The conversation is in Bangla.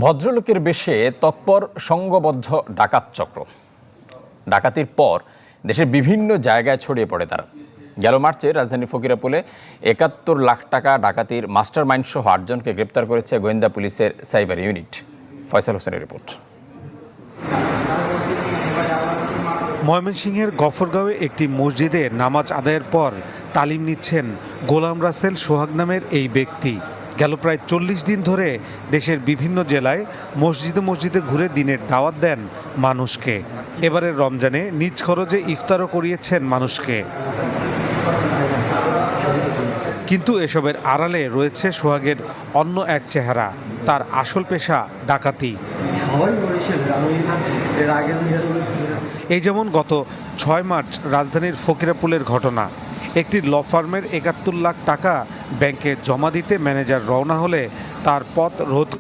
ভদ্রলোকের বেশে তৎপর সংঘবদ্ধ ডাকাত চক্র। ডাকাতির পর দেশের বিভিন্ন জায়গায় ছড়িয়ে পড়ে তারা। গেল মার্চে রাজধানীর ফকিরাপুলে ৭১ লাখ টাকা ডাকাতির মাস্টারমাইন্ড সহ ৮ জনকে গ্রেপ্তার করেছে গোয়েন্দা পুলিশের সাইবার ইউনিট। ফয়সাল হোসেনের রিপোর্ট। ময়মনসিংহের গফরগাঁওয়ে একটি মসজিদে নামাজ আদায়ের পর তালিম নিচ্ছেন গোলাম রাসেল সোহাগ নামের এই ব্যক্তি। গেল প্রায় ৪০ দিন ধরে দেশের বিভিন্ন জেলায় মসজিদে মসজিদে ঘুরে দিনের দাওয়াত দেন মানুষকে। এবারের রমজানে নিজ খরচে ইফতারও করিয়েছেন মানুষকে। কিন্তু এসবের আড়ালে রয়েছে সোহাগের অন্য এক চেহারা, তার আসল পেশা ডাকাতি। এই যেমন গত ৬ মার্চ রাজধানীর ফকিরাপুলের ঘটনা। একটি ল ফার্মের ৭১ লাখ টাকা ব্যাংকে জমা দিতে ম্যানেজার রওনা হলে তার পথ রোধ